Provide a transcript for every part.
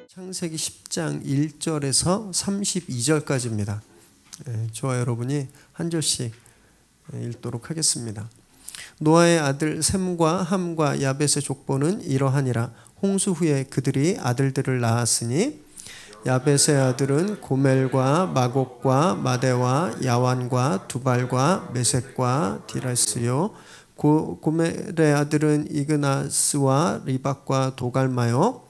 창세기 10장 1절에서 32절까지입니다. 저와 여러분이 한 절씩 읽도록 하겠습니다. 노아의 아들 셈과 함과 야벳의 족보는 이러하니라. 홍수 후에 그들이 아들들을 낳았으니 야벳의 아들은 고멜과 마곡과 마대와 야완과 두발과 메섹과 디라스요. 고멜의 아들은 이그나스와 리박과 도갈마요.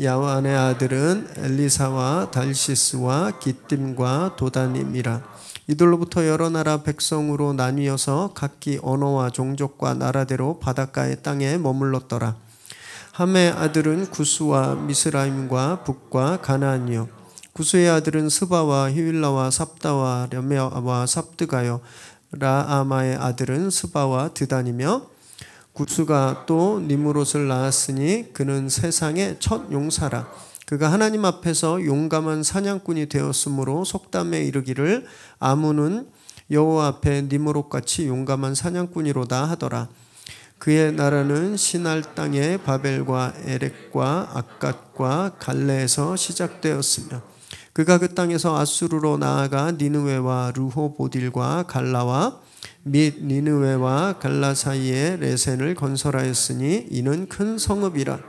야완의 아들은 엘리사와 달시스와 기띔과 도다님이라. 이들로부터 여러 나라 백성으로 나뉘어서 각기 언어와 종족과 나라대로 바닷가의 땅에 머물렀더라. 함의 아들은 구스와 미스라임과 북과 가나안이요. 구스의 아들은 스바와 히윌라와 삽다와 려메와 삽드가요. 라아마의 아들은 스바와 드단이며 구스가 또 니므롯을 낳았으니 그는 세상의 첫 용사라. 그가 하나님 앞에서 용감한 사냥꾼이 되었으므로 속담에 이르기를 아문은 여호와 앞에 니므롯같이 용감한 사냥꾼이로다 하더라. 그의 나라는 시날 땅의 바벨과 에렉과 악갓과 갈레에서 시작되었으며 그가 그 땅에서 아수르로 나아가 니느웨와 르호보딜과 갈라와 및 니느웨와 갈라 사이에 레센을 건설하였으니 이는 큰 성읍이라.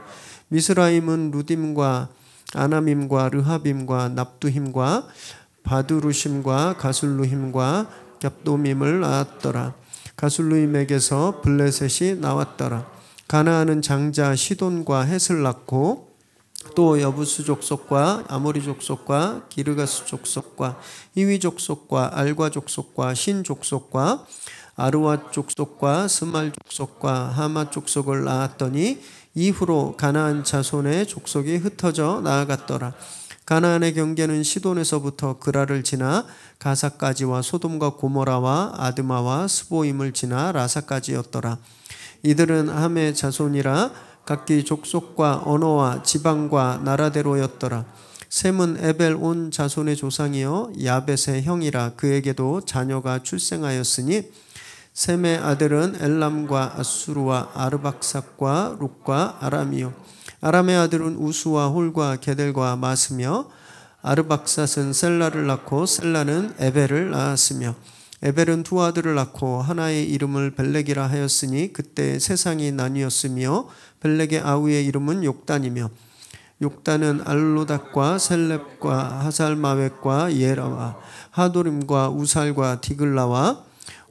미스라임은 루딤과 아나밈과 르하빔과 납두힘과 바두루심과 가술루힘과 갑도밈을 낳았더라. 가술루임에게서 블레셋이 나왔더라. 가나안은 장자 시돈과 헷을 낳고 또 여부스 족속과 아모리 족속과 기르가스 족속과 히위 족속과 알과 족속과 신 족속과 아르와 족속과 스말 족속과 하마 족속을 낳았더니 이후로 가나안 자손의 족속이 흩어져 나아갔더라. 가나안의 경계는 시돈에서부터 그라를 지나 가사까지와 소돔과 고모라와 아드마와 스보임을 지나 라사까지였더라. 이들은 함의 자손이라 각기 족속과 언어와 지방과 나라대로였더라. 셈은 에벨 온 자손의 조상이요 야벳의 형이라. 그에게도 자녀가 출생하였으니 셈의 아들은 엘람과 아수르와 아르박삭과 룩과 아람이요. 아람의 아들은 우수와 홀과 게델과 마스며 아르박삿은 셀라를 낳고 셀라는 에벨을 낳았으며 에벨은 두 아들을 낳고 하나의 이름을 벨렉이라 하였으니 그때 세상이 나뉘었으며 벨렉의 아우의 이름은 욕단이며 욕단은 알로닥과 셀렙과 하살마웻과 예라와 하도림과 우살과 디글라와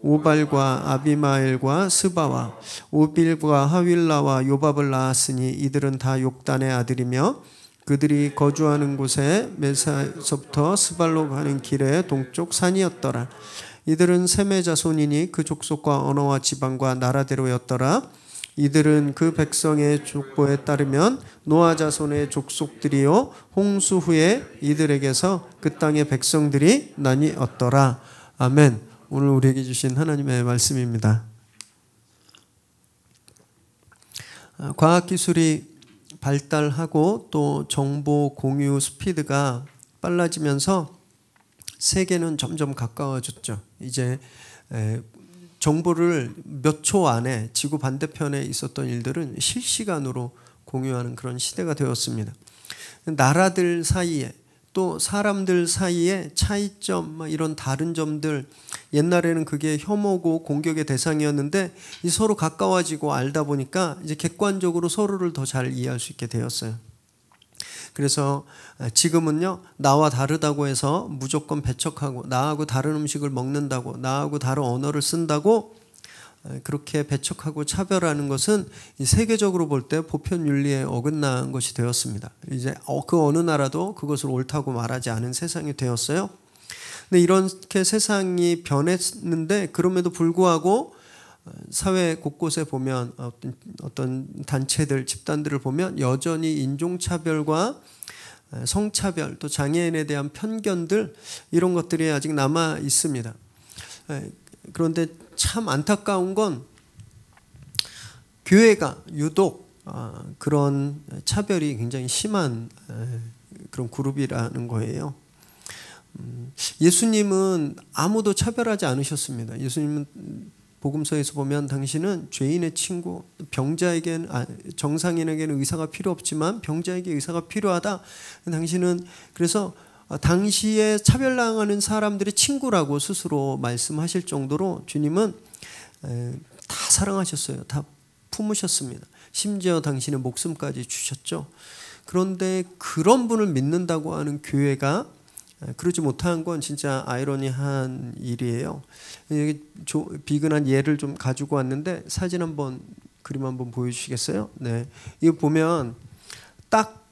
오발과 아비마엘과 스바와 오빌과 하윌라와 요밥을 낳았으니 이들은 다 욕단의 아들이며 그들이 거주하는 곳에 메사에서부터 스발로 가는 길의 동쪽 산이었더라. 이들은 셈의 자손이니 그 족속과 언어와 지방과 나라대로였더라. 이들은 그 백성의 족보에 따르면 노아 자손의 족속들이요 홍수 후에 이들에게서 그 땅의 백성들이 나뉘었더라. 아멘. 오늘 우리에게 주신 하나님의 말씀입니다. 과학기술이 발달하고 또 정보 공유 스피드가 빨라지면서 세계는 점점 가까워졌죠. 이제 정보를 몇 초 안에 지구 반대편에 있었던 일들은 실시간으로 공유하는 그런 시대가 되었습니다. 나라들 사이에 또 사람들 사이에 차이점 이런 다른 점들 옛날에는 그게 혐오고 공격의 대상이었는데 서로 가까워지고 알다 보니까 이제 객관적으로 서로를 더 잘 이해할 수 있게 되었어요. 그래서 지금은요 나와 다르다고 해서 무조건 배척하고 나하고 다른 음식을 먹는다고 나하고 다른 언어를 쓴다고 그렇게 배척하고 차별하는 것은 세계적으로 볼 때 보편 윤리에 어긋난 것이 되었습니다. 이제 그 어느 나라도 그것을 옳다고 말하지 않은 세상이 되었어요. 근데 이렇게 세상이 변했는데 그럼에도 불구하고 사회 곳곳에 보면 어떤 단체들, 집단들을 보면 여전히 인종차별과 성차별 또 장애인에 대한 편견들 이런 것들이 아직 남아 있습니다. 그런데 참 안타까운 건 교회가 유독 그런 차별이 굉장히 심한 그런 그룹이라는 거예요. 예수님은 아무도 차별하지 않으셨습니다. 예수님은 복음서에서 보면 당신은 죄인의 친구, 병자에겐 정상인에게는 의사가 필요 없지만 병자에게 의사가 필요하다. 당신은 그래서 당시에 차별당하는 사람들의 친구라고 스스로 말씀하실 정도로 주님은 다 사랑하셨어요. 다 품으셨습니다. 심지어 당신의 목숨까지 주셨죠. 그런데 그런 분을 믿는다고 하는 교회가 그러지 못한 건 진짜 아이러니한 일이에요. 여기 비근한 예를 좀 가지고 왔는데 사진 한번, 그림 한번 보여주시겠어요? 네, 이거 보면 딱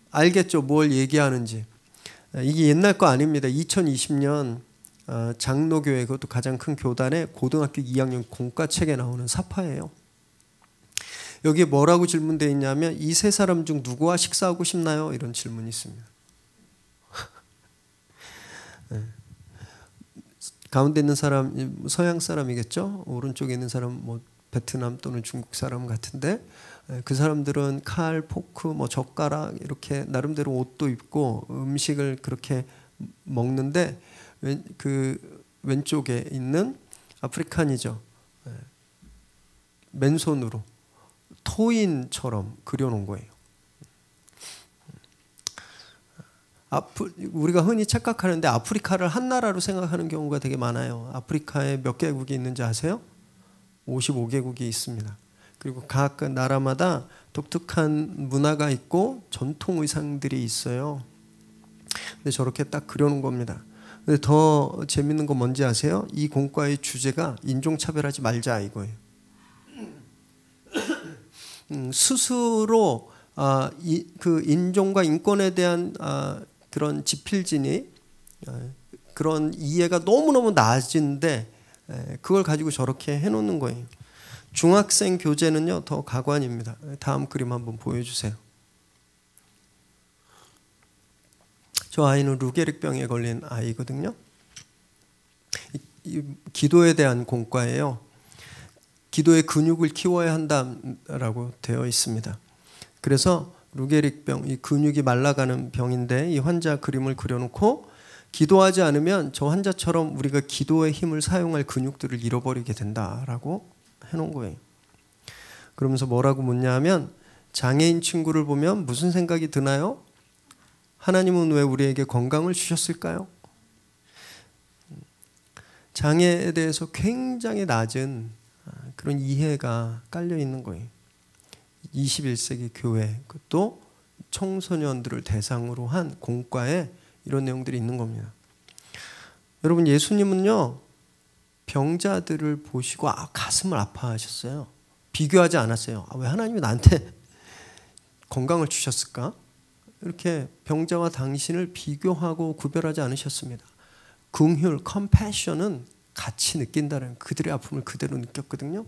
알겠죠, 뭘 얘기하는지. 이게 옛날 거 아닙니다. 2020년 장로교회, 그것도 가장 큰 교단의 고등학교 2학년 공과책에 나오는 사파예요. 여기에 뭐라고 질문되어 있냐면 이 세 사람 중 누구와 식사하고 싶나요? 이런 질문이 있습니다. 네. 가운데 있는 사람 서양 사람이겠죠. 오른쪽에 있는 사람 뭐 베트남 또는 중국 사람 같은데, 그 사람들은 칼, 포크, 뭐 젓가락 이렇게 나름대로 옷도 입고 음식을 그렇게 먹는데, 그 왼쪽에 있는 아프리칸이죠. 맨손으로 토인처럼 그려놓은 거예요. 우리가 흔히 착각하는데 아프리카를 한 나라로 생각하는 경우가 되게 많아요. 아프리카에 몇 개국이 있는지 아세요? 55개국이 있습니다. 그리고 각 나라마다 독특한 문화가 있고 전통 의상들이 있어요. 근데 저렇게 딱 그려놓은 겁니다. 근데 더 재밌는 건 뭔지 아세요? 이 공과의 주제가 인종차별하지 말자 이거예요. 스스로 그 인종과 인권에 대한 그런 지필진이 그런 이해가 너무너무 낮은데 그걸 가지고 저렇게 해놓는 거예요. 중학생 교재는요 더 가관입니다. 다음 그림 한번 보여주세요. 저 아이는 루게릭병에 걸린 아이거든요. 기도에 대한 공과예요. 기도의 근육을 키워야 한다라고 되어 있습니다. 그래서 루게릭병, 이 근육이 말라가는 병인데 이 환자 그림을 그려놓고 기도하지 않으면 저 환자처럼 우리가 기도의 힘을 사용할 근육들을 잃어버리게 된다라고 해놓은 거예요. 그러면서 뭐라고 묻냐 하면 장애인 친구를 보면 무슨 생각이 드나요? 하나님은 왜 우리에게 건강을 주셨을까요? 장애에 대해서 굉장히 낮은 그런 이해가 깔려 있는 거예요. 21세기 교회, 또 청소년들을 대상으로 한 공과에 이런 내용들이 있는 겁니다. 여러분, 예수님은요 병자들을 보시고 가슴을 아파하셨어요. 비교하지 않았어요. 왜 하나님이 나한테 건강을 주셨을까? 이렇게 병자와 당신을 비교하고 구별하지 않으셨습니다. 긍휼, 컴패션은 같이 느낀다는, 그들의 아픔을 그대로 느꼈거든요.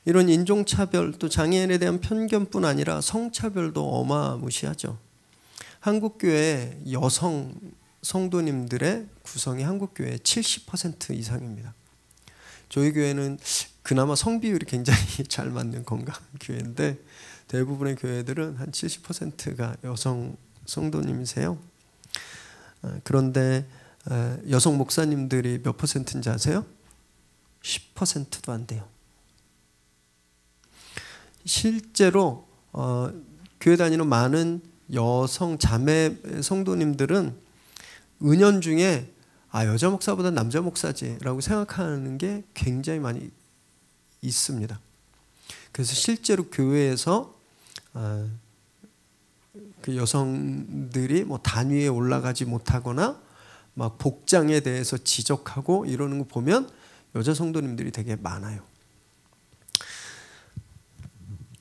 이런 인종차별, 또 장애인에 대한 편견뿐 아니라 성차별도 어마무시하죠. 한국교회 여성 성도님들의 구성이 한국교회의 70% 이상입니다. 저희 교회는 그나마 성비율이 굉장히 잘 맞는 건강한 교회인데 대부분의 교회들은 한 70%가 여성 성도님이세요. 그런데 여성 목사님들이 몇 퍼센트인지 아세요? 10%도 안 돼요. 실제로 교회 다니는 많은 여성 자매 성도님들은 은연중에 여자 목사보다 남자 목사지라고 생각하는 게 굉장히 많이 있습니다. 그래서 실제로 교회에서 그 여성들이 뭐 단위에 올라가지 못하거나 막 복장에 대해서 지적하고 이러는 거 보면 여자 성도님들이 되게 많아요.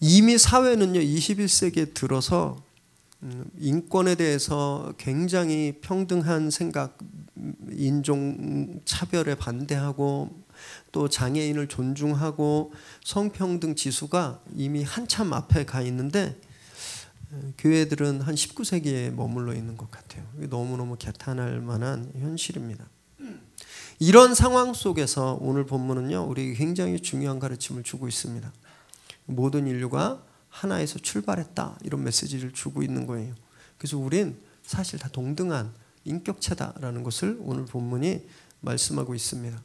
이미 사회는요 21세기에 들어서 인권에 대해서 굉장히 평등한 생각, 인종 차별에 반대하고 또 장애인을 존중하고 성평등 지수가 이미 한참 앞에 가 있는데 교회들은 한 19세기에 머물러 있는 것 같아요. 너무너무 개탄할 만한 현실입니다. 이런 상황 속에서 오늘 본문은요 우리 굉장히 중요한 가르침을 주고 있습니다. 모든 인류가 하나에서 출발했다, 이런 메시지를 주고 있는 거예요. 그래서 우린 사실 다 동등한 인격체다라는 것을 오늘 본문이 말씀하고 있습니다.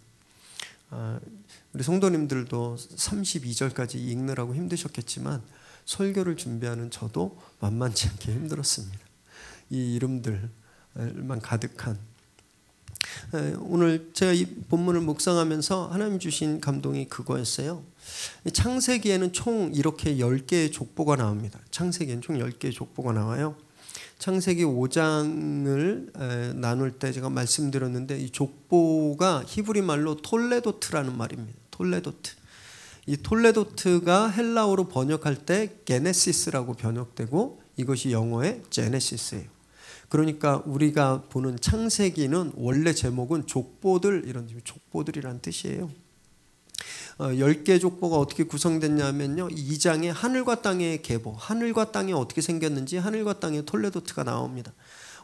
우리 성도님들도 32절까지 읽느라고 힘드셨겠지만 설교를 준비하는 저도 만만치 않게 힘들었습니다. 이 이름들만 가득한 오늘 제가 이 본문을 묵상하면서 하나님 주신 감동이 그거였어요. 창세기에는 총 이렇게 10개의 족보가 나옵니다. 창세기에는 총 10개의 족보가 나와요. 창세기 5장을 나눌 때 제가 말씀드렸는데 이 족보가 히브리 말로 톨레도트라는 말입니다. 톨레도트. 이 톨레도트가 헬라어로 번역할 때 게네시스라고 번역되고 이것이 영어의 제네시스예요. 그러니까 우리가 보는 창세기는 원래 제목은 족보들, 이런 족보들이란 뜻이에요. 10개 족보가 어떻게 구성됐냐면요, 2장에 하늘과 땅의 계보, 하늘과 땅이 어떻게 생겼는지 하늘과 땅의 톨레도트가 나옵니다.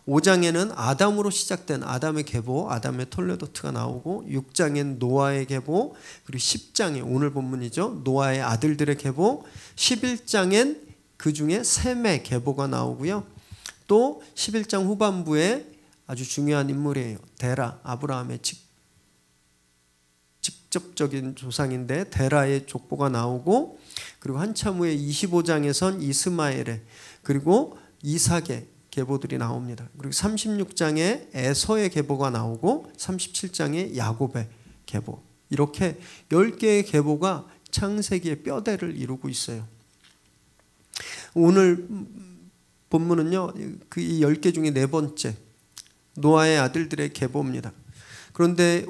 5장에는 아담으로 시작된 아담의 계보, 아담의 톨레도트가 나오고 6장엔 노아의 계보, 그리고 10장에 오늘 본문이죠, 노아의 아들들의 계보, 11장엔 그 중에 셈의 계보가 나오고요. 또 11장 후반부에 아주 중요한 인물이에요. 데라, 아브라함의 직접적인 조상인데 데라의 족보가 나오고, 그리고 한참 후에 25장에선 이스마엘의, 그리고 이삭의 계보들이 나옵니다. 그리고 36장에 에서의 계보가 나오고 37장에 야곱의 계보, 이렇게 10개의 계보가 창세기의 뼈대를 이루고 있어요. 오늘 본문은요, 그 이 10개 중에 네 번째 노아의 아들들의 계보입니다. 그런데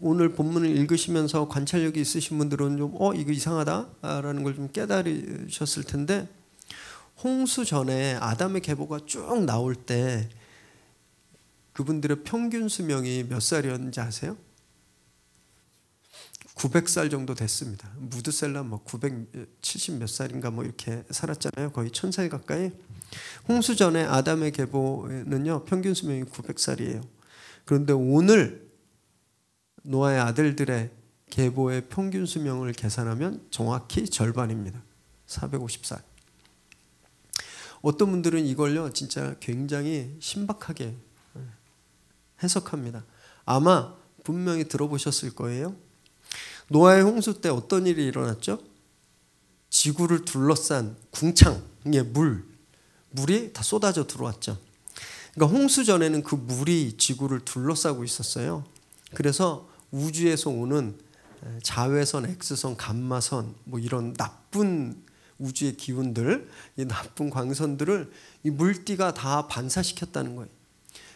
오늘 본문을 읽으시면서 관찰력이 있으신 분들은 좀 이거 이상하다라는 걸 좀 깨달으셨을 텐데, 홍수 전에 아담의 계보가 쭉 나올 때 그분들의 평균 수명이 몇 살이었는지 아세요? 900살 정도 됐습니다. 무드셀라 970 몇 살인가 이렇게 살았잖아요. 거의 1000살 가까이. 홍수 전에 아담의 계보는요, 평균 수명이 900살이에요. 그런데 오늘 노아의 아들들의 계보의 평균 수명을 계산하면 정확히 절반입니다. 450살. 어떤 분들은 이걸요, 진짜 굉장히 신박하게 해석합니다. 아마 분명히 들어보셨을 거예요. 노아의 홍수 때 어떤 일이 일어났죠? 지구를 둘러싼 궁창의 물이 다 쏟아져 들어왔죠. 그러니까 홍수 전에는 그 물이 지구를 둘러싸고 있었어요. 그래서 우주에서 오는 자외선, X선, 감마선, 이런 나쁜 우주의 기운들, 이 나쁜 광선들을 이 물띠가 다 반사시켰다는 거예요.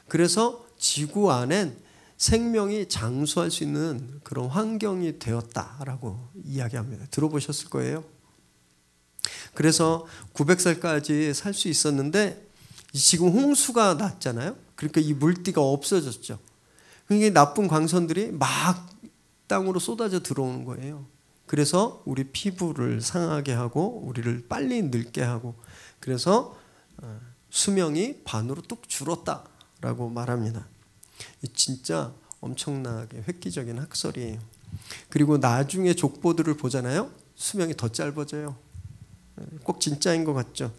그래서 지구 안엔 생명이 장수할 수 있는 그런 환경이 되었다라고 이야기합니다. 들어보셨을 거예요. 그래서 900살까지 살 수 있었는데 지금 홍수가 났잖아요. 그러니까 이 물띠가 없어졌죠. 그러니까 나쁜 광선들이 막 땅으로 쏟아져 들어오는 거예요. 그래서 우리 피부를 상하게 하고 우리를 빨리 늙게 하고, 그래서 수명이 반으로 뚝 줄었다라고 말합니다. 진짜 엄청나게 획기적인 학설이에요. 그리고 나중에 족보들을 보잖아요. 수명이 더 짧아져요. 꼭 진짜인 것 같죠.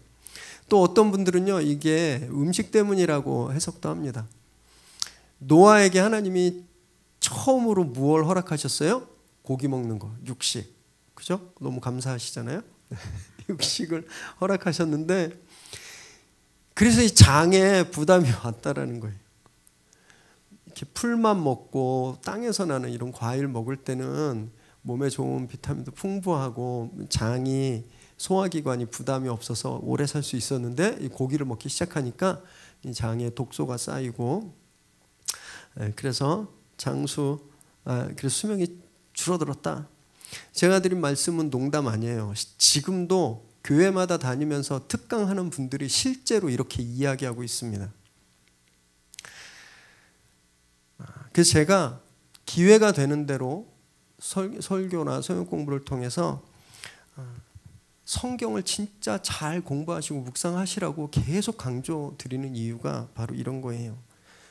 또 어떤 분들은요, 이게 음식 때문이라고 해석도 합니다. 노아에게 하나님이 처음으로 무엇을 허락하셨어요? 고기 먹는 거, 육식. 그죠? 너무 감사하시잖아요. 육식을 허락하셨는데, 그래서 이 장에 부담이 왔다라는 거예요. 이렇게 풀만 먹고 땅에서 나는 이런 과일 먹을 때는 몸에 좋은 비타민도 풍부하고 장이, 소화기관이 부담이 없어서 오래 살 수 있었는데, 이 고기를 먹기 시작하니까 이 장에 독소가 쌓이고, 그래서 그래서 수명이 줄어들었다. 제가 드린 말씀은 농담 아니에요. 지금도 교회마다 다니면서 특강하는 분들이 실제로 이렇게 이야기하고 있습니다. 그래서 제가 기회가 되는 대로 설교나 성경 공부를 통해서 성경을 진짜 잘 공부하시고 묵상하시라고 계속 강조드리는 이유가 바로 이런 거예요.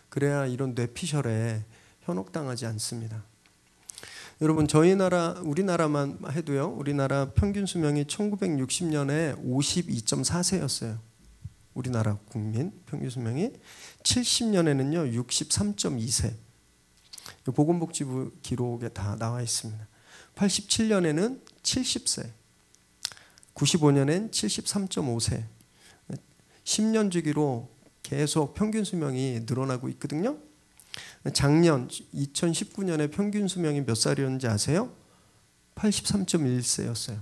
그래야 이런 뇌피셜에 현혹당하지 않습니다. 여러분, 우리나라만 해도요, 우리나라 평균 수명이 1960년에 52.4세였어요. 우리나라 국민 평균 수명이. 70년에는요 63.2세. 보건복지부 기록에 다 나와 있습니다. 87년에는 70세, 95년엔 73.5세, 10년 주기로 계속 평균 수명이 늘어나고 있거든요. 작년 2019년에 평균 수명이 몇 살이었는지 아세요? 83.1세였어요.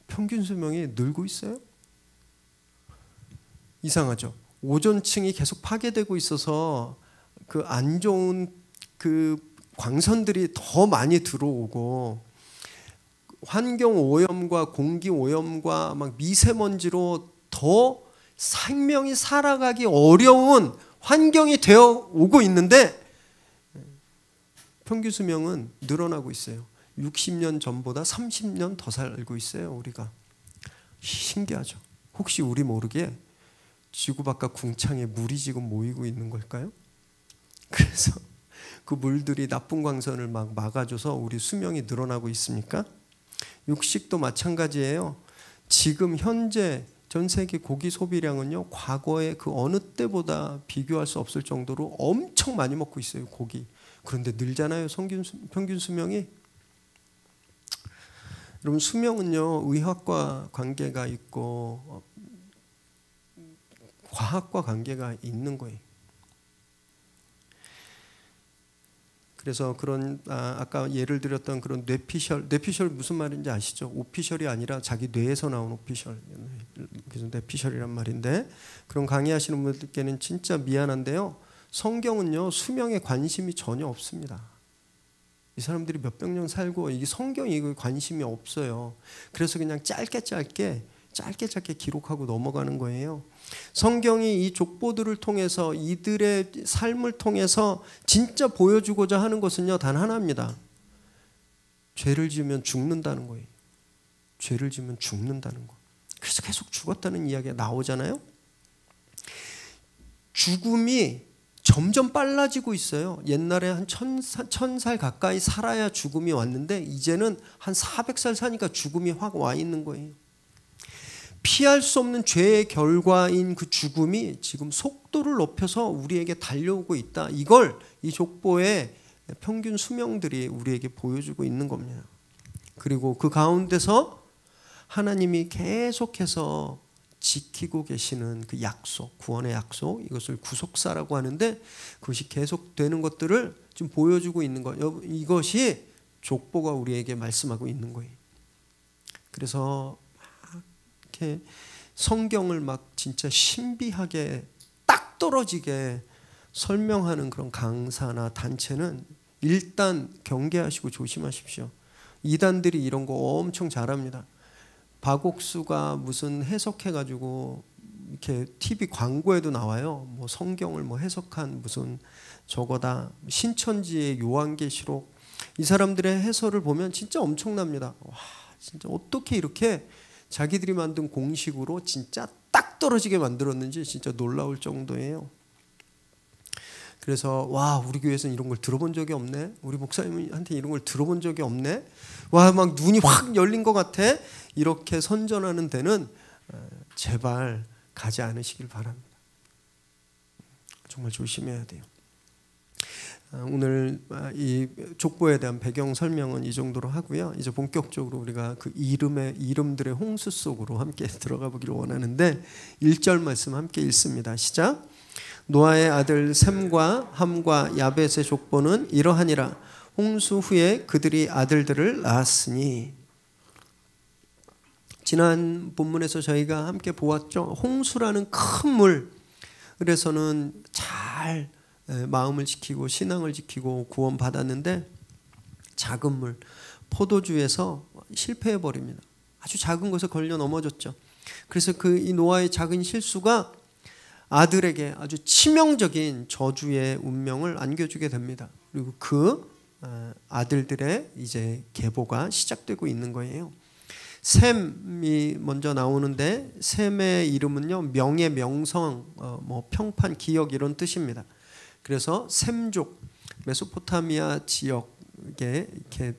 평균 수명이 늘고 있어요? 이상하죠. 오존층이 계속 파괴되고 있어서 그 안 좋은 그 광선들이 더 많이 들어오고 환경 오염과 공기 오염과 막 미세먼지로 더 생명이 살아가기 어려운 환경이 되어 오고 있는데 평균 수명은 늘어나고 있어요. 60년 전보다 30년 더 살고 있어요, 우리가. 신기하죠. 혹시 우리 모르게 지구 바깥 궁창에 물이 지금 모이고 있는 걸까요? 그래서 그 물들이 나쁜 광선을 막 막아줘서 우리 수명이 늘어나고 있습니까? 육식도 마찬가지예요. 지금 현재 전 세계 고기 소비량은요, 과거의 그 어느 때보다 비교할 수 없을 정도로 엄청 많이 먹고 있어요, 고기. 그런데 늘잖아요, 평균 수명이. 여러분, 수명은요, 의학과 관계가 있고 과학과 관계가 있는 거예요. 그래서 그런 아까 예를 들었던 그런 뇌피셜 무슨 말인지 아시죠? 오피셜이 아니라 자기 뇌에서 나온 오피셜. 그래서 뇌피셜이란 말인데, 그런 강의하시는 분들께는 진짜 미안한데요. 성경은요, 수명에 관심이 전혀 없습니다. 이 사람들이 몇백 년 살고 이게 성경이 관심이 없어요. 그래서 그냥 짧게 기록하고 넘어가는 거예요. 성경이 이 족보들을 통해서 이들의 삶을 통해서 진짜 보여주고자 하는 것은요, 단 하나입니다. 죄를 지으면 죽는다는 거예요. 죄를 지으면 죽는다는 거. 그래서 계속 죽었다는 이야기가 나오잖아요. 죽음이 점점 빨라지고 있어요. 옛날에 한 1000살 가까이 살아야 죽음이 왔는데 이제는 한 400살 사니까 죽음이 확 와 있는 거예요. 피할 수 없는 죄의 결과인 그 죽음이 지금 속도를 높여서 우리에게 달려오고 있다. 이걸 이 족보의 평균 수명들이 우리에게 보여주고 있는 겁니다. 그리고 그 가운데서 하나님이 계속해서 지키고 계시는 그 약속, 구원의 약속, 이것을 구속사라고 하는데 그것이 계속되는 것들을 좀 보여주고 있는 거예요. 이것이 족보가 우리에게 말씀하고 있는 거예요. 그래서 이렇게 성경을 막 진짜 신비하게 딱 떨어지게 설명하는 그런 강사나 단체는 일단 경계하시고 조심하십시오. 이단들이 이런 거 엄청 잘합니다. 박옥수가 무슨 해석해가지고 이렇게 TV 광고에도 나와요. 뭐 성경을 뭐 해석한 무슨 저거다. 신천지의 요한계시록. 이 사람들의 해설을 보면 진짜 엄청납니다. 와, 진짜 어떻게 이렇게 자기들이 만든 공식으로 진짜 딱 떨어지게 만들었는지 진짜 놀라울 정도예요. 그래서 와, 우리 교회에서는 이런 걸 들어본 적이 없네. 우리 목사님한테 이런 걸 들어본 적이 없네. 와, 막 눈이 확 열린 것 같아. 이렇게 선전하는 데는 제발 가지 않으시길 바랍니다. 정말 조심해야 돼요. 오늘 이 족보에 대한 배경 설명은 이 정도로 하고요. 이제 본격적으로 우리가 그 이름들의 홍수 속으로 함께 들어가 보기를 원하는데 1절 말씀 함께 읽습니다. 시작. 노아의 아들 셈과 함과 야벳의 족보는 이러하니라. 홍수 후에 그들이 아들들을 낳았으니. 지난 본문에서 저희가 함께 보았죠. 홍수라는 큰 물에서는 잘 마음을 지키고 신앙을 지키고 구원받았는데 작은 물, 포도주에서 실패해버립니다. 아주 작은 것에 걸려 넘어졌죠. 그래서 이 노아의 작은 실수가 아들에게 아주 치명적인 저주의 운명을 안겨주게 됩니다. 그리고 그 아들들의 이제 계보가 시작되고 있는 거예요. 셈이 먼저 나오는데 셈의 이름은요, 명예, 명성, 뭐 평판, 기억 이런 뜻입니다. 그래서 셈족, 메소포타미아 지역에 이렇게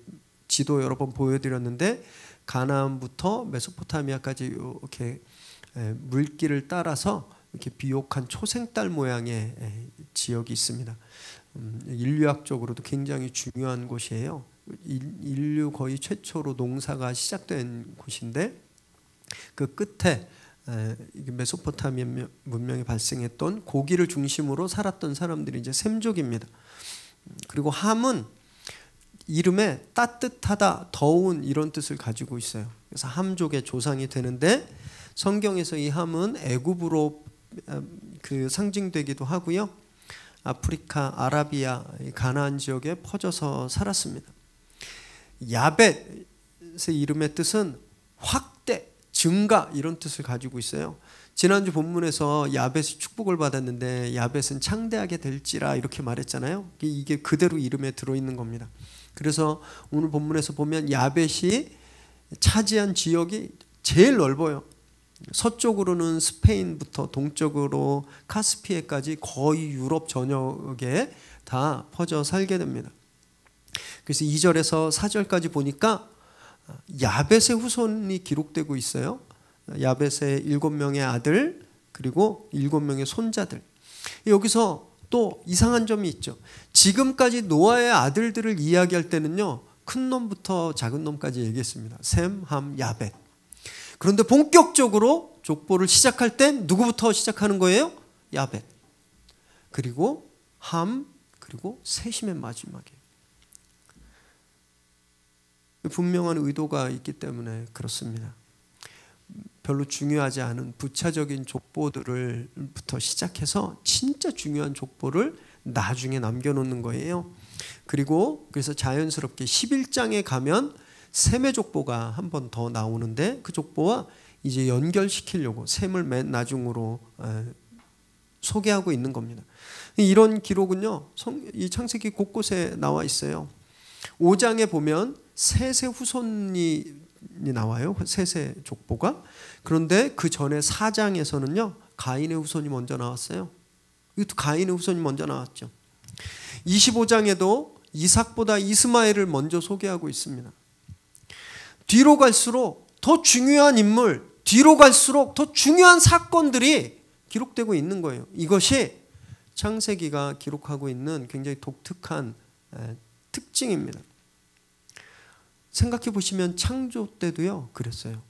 지도 여러 번 보여드렸는데 가나안부터 메소포타미아까지 이렇게 물길을 따라서 이렇게 비옥한 초생달 모양의 지역이 있습니다. 인류학적으로도 굉장히 중요한 곳이에요. 인류 거의 최초로 농사가 시작된 곳인데 그 끝에 메소포타미아 문명이 발생했던 고기를 중심으로 살았던 사람들이 이제 셈족입니다. 그리고 함은 이름에 따뜻하다, 더운 이런 뜻을 가지고 있어요. 그래서 함족의 조상이 되는데 성경에서 이 함은 애굽으로 그 상징되기도 하고요. 아프리카, 아라비아, 가나안 지역에 퍼져서 살았습니다. 야벳의 이름의 뜻은 확대, 증가 이런 뜻을 가지고 있어요. 지난주 본문에서 야벳이 축복을 받았는데 야벳은 창대하게 될지라 이렇게 말했잖아요. 이게 그대로 이름에 들어있는 겁니다. 그래서 오늘 본문에서 보면 야벳이 차지한 지역이 제일 넓어요. 서쪽으로는 스페인부터 동쪽으로 카스피해까지 거의 유럽 전역에 다 퍼져 살게 됩니다. 그래서 2절에서 4절까지 보니까 야벳의 후손이 기록되고 있어요. 야벳의 7명의 아들 그리고 7명의 손자들. 여기서 또 이상한 점이 있죠. 지금까지 노아의 아들들을 이야기할 때는요, 큰 놈부터 작은 놈까지 얘기했습니다. 셈, 함, 야벳. 그런데 본격적으로 족보를 시작할 땐 누구부터 시작하는 거예요? 야벳. 그리고 함, 그리고 셋이 맨 마지막이에요. 분명한 의도가 있기 때문에 그렇습니다. 별로 중요하지 않은 부차적인 족보들부터 시작해서 진짜 중요한 족보를 나중에 남겨놓는 거예요. 그리고 그래서 자연스럽게 11장에 가면 셈의 족보가 한 번 더 나오는데 그 족보와 이제 연결시키려고 셈을 맨 나중으로 소개하고 있는 겁니다. 이런 기록은요, 이 창세기 곳곳에 나와 있어요. 5장에 보면 셋의 후손이 나와요. 셋의 족보가. 그런데 그 전에 4장에서는요, 가인의 후손이 먼저 나왔어요. 이것도 가인의 후손이 먼저 나왔죠. 25장에도 이삭보다 이스마엘을 먼저 소개하고 있습니다. 뒤로 갈수록 더 중요한 인물, 뒤로 갈수록 더 중요한 사건들이 기록되고 있는 거예요. 이것이 창세기가 기록하고 있는 굉장히 독특한 특징입니다. 생각해 보시면 창조 때도요, 그랬어요.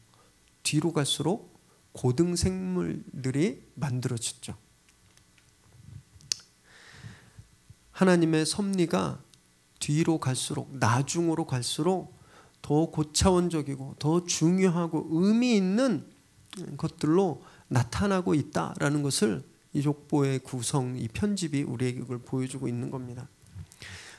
뒤로 갈수록 고등생물들이 만들어졌죠. 하나님의 섭리가 뒤로 갈수록, 나중으로 갈수록 더 고차원적이고 더 중요하고 의미 있는 것들로 나타나고 있다라는 것을 이 족보의 구성, 이 편집이 우리에게 그걸 보여주고 있는 겁니다.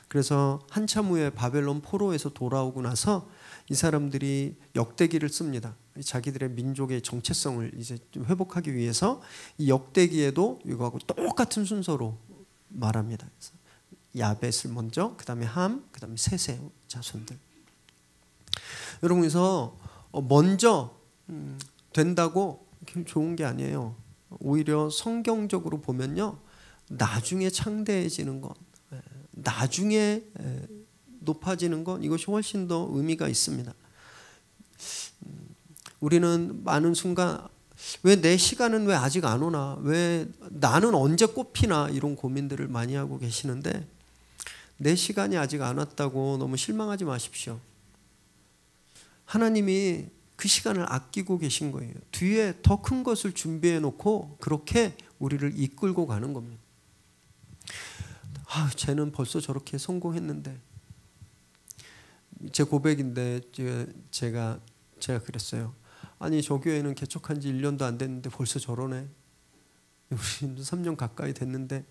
그래서 한참 후에 바벨론 포로에서 돌아오고 나서 이 사람들이 역대기를 씁니다. 자기들의 민족의 정체성을 이제 좀 회복하기 위해서 이 역대기에도 이거하고 똑같은 순서로 말합니다. 그래서 야벳을 먼저, 그 다음에 함, 그 다음에 셋의 자손들. 여러분, 그래서 먼저 된다고 좋은 게 아니에요. 오히려 성경적으로 보면요, 나중에 창대해지는 것, 나중에 높아지는 것, 이것이 훨씬 더 의미가 있습니다. 우리는 많은 순간 왜 내 시간은 왜 아직 안 오나, 왜 나는 언제 꽃피나, 이런 고민들을 많이 하고 계시는데 내 시간이 아직 안 왔다고 너무 실망하지 마십시오. 하나님이 그 시간을 아끼고 계신 거예요. 뒤에 더 큰 것을 준비해 놓고 그렇게 우리를 이끌고 가는 겁니다. 쟤는 벌써 저렇게 성공했는데, 제 고백인데 제가 그랬어요. 아니, 저 교회는 개척한 지 1년도 안 됐는데 벌써 저러네. 우리도 3년 가까이 됐는데,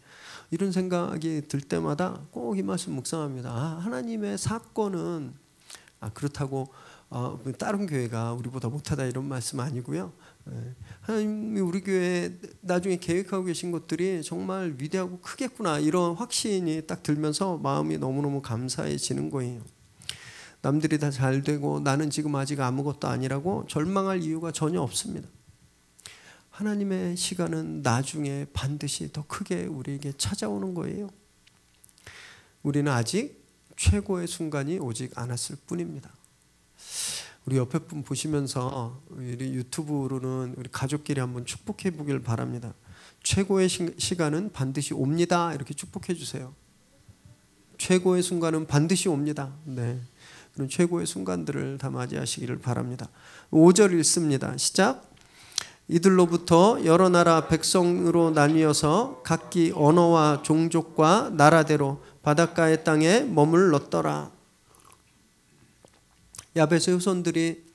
이런 생각이 들 때마다 꼭 이 말씀 묵상합니다. 하나님의 사건은 그렇다고 다른 교회가 우리보다 못하다 이런 말씀 아니고요. 하나님이 우리 교회에 나중에 계획하고 계신 것들이 정말 위대하고 크겠구나, 이런 확신이 딱 들면서 마음이 너무너무 감사해지는 거예요. 남들이 다 잘 되고 나는 지금 아직 아무것도 아니라고 절망할 이유가 전혀 없습니다. 하나님의 시간은 나중에 반드시 더 크게 우리에게 찾아오는 거예요. 우리는 아직 최고의 순간이 오직 않았을 뿐입니다. 우리 옆에 분 보시면서 우리 유튜브로는 우리 가족끼리 한번 축복해 보길 바랍니다. 최고의 시간은 반드시 옵니다. 이렇게 축복해 주세요. 최고의 순간은 반드시 옵니다. 네. 그런 최고의 순간들을 다 맞이하시기를 바랍니다. 5절 읽습니다. 시작. 이들로부터 여러 나라 백성으로 나뉘어서 각기 언어와 종족과 나라대로 바닷가의 땅에 머물렀더라. 야벳의 후손들이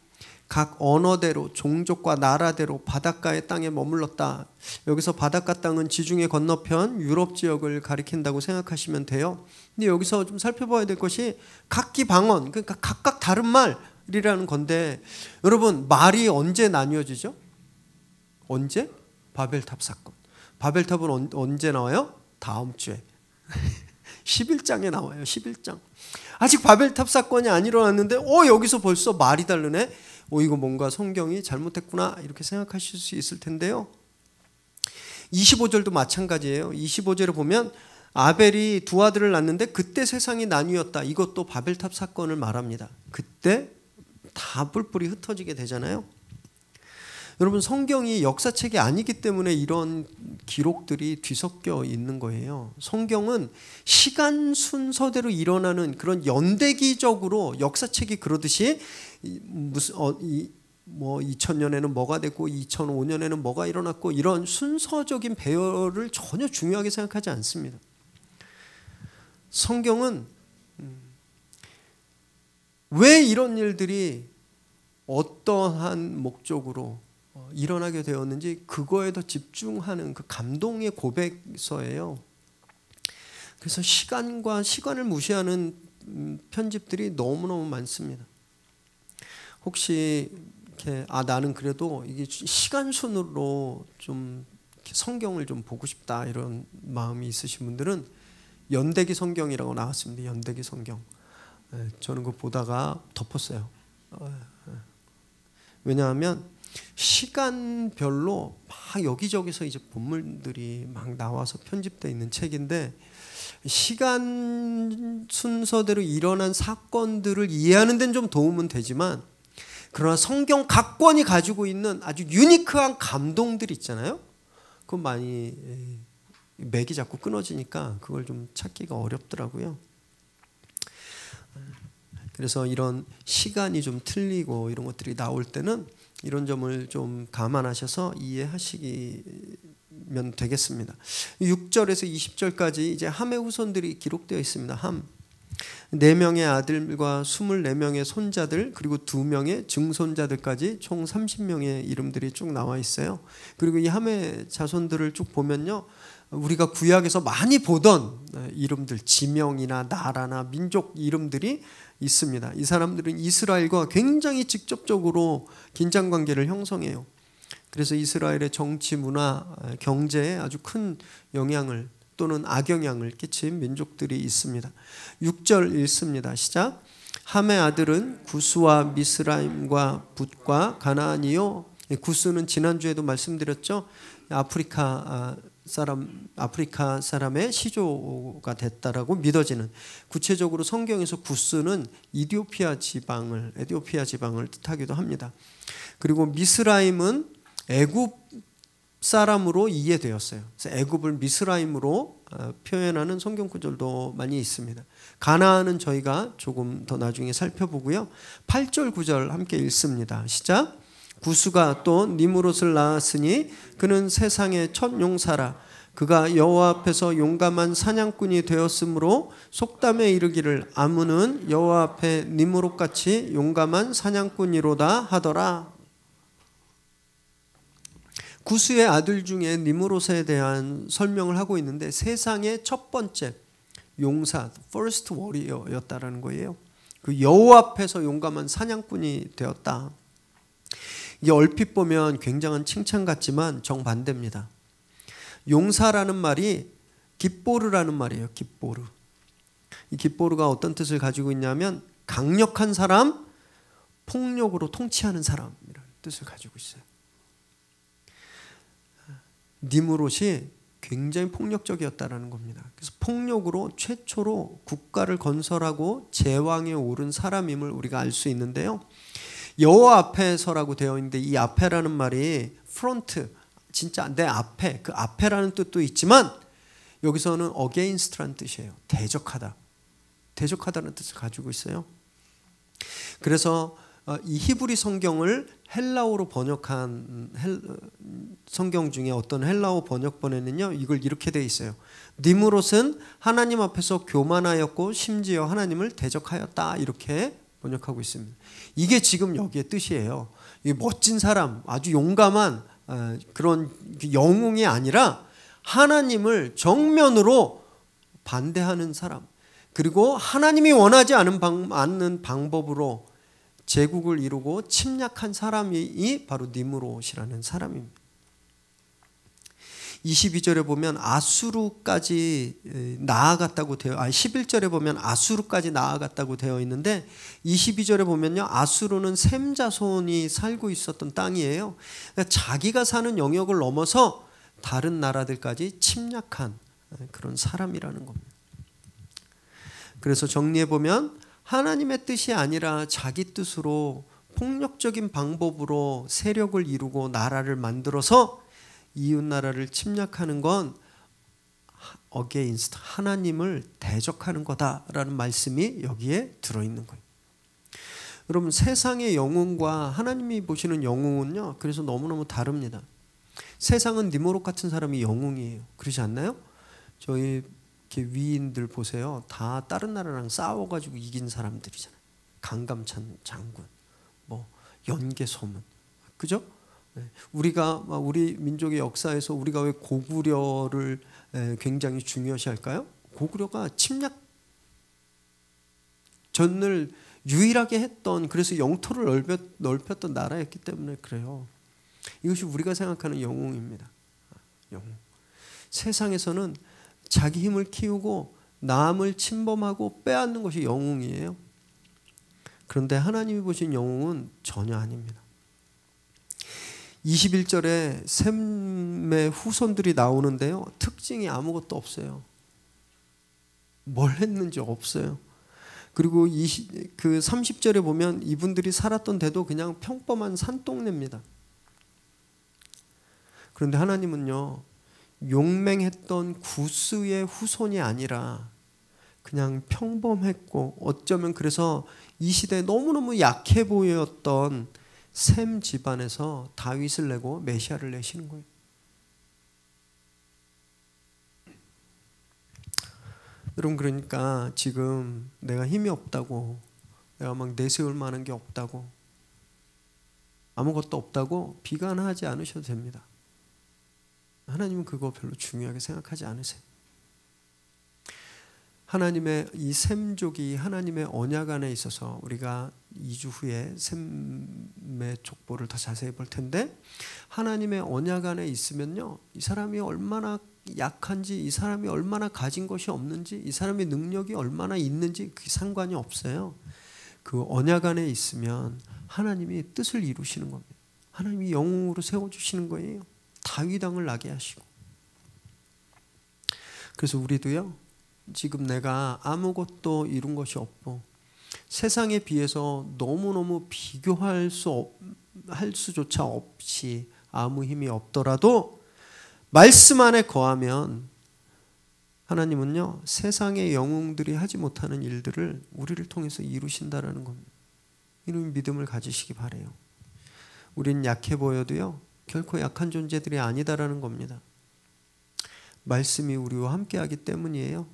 각 언어대로 종족과 나라대로 바닷가의 땅에 머물렀다. 여기서 바닷가 땅은 지중해 건너편 유럽 지역을 가리킨다고 생각하시면 돼요. 근데 여기서 좀 살펴봐야 될 것이 각기 방언, 그러니까 각각 다른 말이라는 건데, 여러분 말이 언제 나뉘어지죠? 언제? 바벨탑 사건. 바벨탑은 언제 나와요? 다음 주에 11장에 나와요. 11장. 아직 바벨탑 사건이 안 일어났는데 여기서 벌써 말이 다르네. 이거 뭔가 성경이 잘못했구나 이렇게 생각하실 수 있을 텐데요. 25절도 마찬가지예요. 25절에 보면 아벨이 두 아들을 낳는데 그때 세상이 나뉘었다. 이것도 바벨탑 사건을 말합니다. 그때 다 뿔뿔이 흩어지게 되잖아요. 여러분 성경이 역사책이 아니기 때문에 이런 기록들이 뒤섞여 있는 거예요. 성경은 시간 순서대로 일어나는 그런 연대기적으로 역사책이 그러듯이 무슨 2000년에는 뭐가 됐고 2005년에는 뭐가 일어났고 이런 순서적인 배열을 전혀 중요하게 생각하지 않습니다. 성경은 왜 이런 일들이 어떠한 목적으로 일어나게 되었는지 그거에 더 집중하는 그 감동의 고백서예요. 그래서 시간을 무시하는 편집들이 너무너무 많습니다. 혹시 이렇게 나는 그래도 이게 시간 순으로 좀 성경을 좀 보고 싶다 이런 마음이 있으신 분들은 연대기 성경이라고 나왔습니다. 연대기 성경. 저는 그거 보다가 덮었어요. 왜냐하면 시간별로 막 여기저기서 이제 본문들이 막 나와서 편집되어 있는 책인데 시간 순서대로 일어난 사건들을 이해하는 데는 좀 도움은 되지만 그러나 성경 각 권이 가지고 있는 아주 유니크한 감동들 있잖아요. 그건 많이 맥이 자꾸 끊어지니까 그걸 좀 찾기가 어렵더라고요. 그래서 이런 시간이 좀 틀리고 이런 것들이 나올 때는 이런 점을 좀 감안하셔서 이해하시면 되겠습니다. 6절에서 20절까지 이제 함의 후손들이 기록되어 있습니다. 함 4명의 아들과 24명의 손자들 그리고 2명의 증손자들까지 총 30명의 이름들이 쭉 나와 있어요. 그리고 이 함의 자손들을 쭉 보면요, 우리가 구약에서 많이 보던 이름들, 지명이나 나라나 민족 이름들이 있습니다. 이 사람들은 이스라엘과 굉장히 직접적으로 긴장관계를 형성해요. 그래서 이스라엘의 정치, 문화, 경제에 아주 큰 영향을 또는 악영향을 끼친 민족들이 있습니다. 6절 읽습니다. 시작. 함의 아들은 구스와 미스라임과 붓과 가나안이요. 구스는 지난주에도 말씀드렸죠. 아프리카 사람의 시조가 됐다라고 믿어지는, 구체적으로 성경에서 구스는 에티오피아 지방을 뜻하기도 합니다. 그리고 미스라임은 애굽 사람으로 이해되었어요. 그래서 애굽을 미스라임으로 표현하는 성경 구절도 많이 있습니다. 가나안은 저희가 조금 더 나중에 살펴보고요. 8절 9절 함께 읽습니다. 시작. 구스가 또 니므롯을 낳았으니 그는 세상의 첫 용사라. 그가 여호와 앞에서 용감한 사냥꾼이 되었으므로 속담에 이르기를 아문은 여호와 앞에 니므롯같이 용감한 사냥꾼이로다 하더라. 구스의 아들 중에 니므롯에 대한 설명을 하고 있는데 세상의 첫 번째 용사, first warrior였다라는 거예요. 그 여호와 앞에서 용감한 사냥꾼이 되었다. 이게 얼핏 보면 굉장한 칭찬 같지만 정반대입니다. 용사라는 말이 깃보르라는 말이에요. 깃보르. 이 깃보르가 어떤 뜻을 가지고 있냐면 강력한 사람, 폭력으로 통치하는 사람이라는 뜻을 가지고 있어요. 니므롯이 굉장히 폭력적이었다라는 겁니다. 그래서 폭력으로 최초로 국가를 건설하고 제왕에 오른 사람임을 우리가 알 수 있는데요. 여호와 앞에서라고 되어 있는데 이 앞에라는 말이 프론트, 진짜 내 앞에, 그 앞에라는 뜻도 있지만 여기서는 against라는 뜻이에요. 대적하다. 대적하다는 뜻을 가지고 있어요. 그래서 이 히브리 성경을 헬라어로 번역한 성경 중에 어떤 헬라어 번역본에는요, 이걸 이렇게 돼 있어요. 니므롯은 하나님 앞에서 교만하였고 심지어 하나님을 대적하였다, 이렇게 번역하고 있습니다. 이게 지금 여기의 뜻이에요. 이 멋진 사람, 아주 용감한 그런 영웅이 아니라 하나님을 정면으로 반대하는 사람, 그리고 하나님이 원하지 않는 방법으로 제국을 이루고 침략한 사람이 바로 니므롯이라는 사람입니다. 22절에 보면 아수르까지 나아갔다고 되어 11절에 보면 아수르까지 나아갔다고 되어 있는데 22절에 보면요, 아수르는 셈 자손이 살고 있었던 땅이에요. 그러니까 자기가 사는 영역을 넘어서 다른 나라들까지 침략한 그런 사람이라는 겁니다. 그래서 정리해 보면 하나님의 뜻이 아니라 자기 뜻으로 폭력적인 방법으로 세력을 이루고 나라를 만들어서 이웃 나라를 침략하는 건 against, 하나님을 대적하는 거다라는 말씀이 여기에 들어있는 거예요. 여러분, 세상의 영웅과 하나님이 보시는 영웅은요, 그래서 너무너무 다릅니다. 세상은 니므롯 같은 사람이 영웅이에요. 그렇지 않나요? 저희 위인들 보세요. 다 다른 나라랑 싸워가지고 이긴 사람들이잖아요. 강감찬 장군, 뭐 연개소문, 그죠? 우리 민족의 역사에서 우리가 왜 고구려를 굉장히 중요시할까요? 고구려가 침략 전을 유일하게 했던, 그래서 영토를 넓혔던 나라였기 때문에 그래요. 이것이 우리가 생각하는 영웅입니다. 영웅. 세상에서는 자기 힘을 키우고 남을 침범하고 빼앗는 것이 영웅이에요. 그런데 하나님이 보신 영웅은 전혀 아닙니다. 21절에 셈의 후손들이 나오는데요, 특징이 아무것도 없어요. 뭘 했는지 없어요. 그리고 그 30절에 보면 이분들이 살았던 데도 그냥 평범한 산동네입니다. 그런데 하나님은요, 용맹했던 구스의 후손이 아니라 그냥 평범했고 어쩌면 그래서 이 시대에 너무너무 약해 보였던 셈 집안에서 다윗을 내고 메시아를 내시는 거예요. 여러분, 그러니까 지금 내가 힘이 없다고, 내가 막 내세울 만한 게 없다고, 아무것도 없다고 비관하지 않으셔도 됩니다. 하나님은 그거 별로 중요하게 생각하지 않으세요. 하나님의 이 셈족이 하나님의 언약 안에 있어서 우리가 2주 후에 셈의 족보를 더 자세히 볼 텐데, 하나님의 언약 안에 있으면요, 이 사람이 얼마나 약한지, 이 사람이 얼마나 가진 것이 없는지, 이 사람의 능력이 얼마나 있는지 그게 상관이 없어요. 그 언약 안에 있으면 하나님이 뜻을 이루시는 겁니다. 하나님이 영웅으로 세워주시는 거예요. 다윗 왕을 나게 하시고. 그래서 우리도요, 지금 내가 아무것도 이룬 것이 없고 세상에 비해서 너무너무 비교할 수조차 없이 아무 힘이 없더라도 말씀 안에 거하면 하나님은요, 세상의 영웅들이 하지 못하는 일들을 우리를 통해서 이루신다라는 겁니다. 이런 믿음을 가지시기 바라요. 우린 약해 보여도요, 결코 약한 존재들이 아니다라는 겁니다. 말씀이 우리와 함께하기 때문이에요.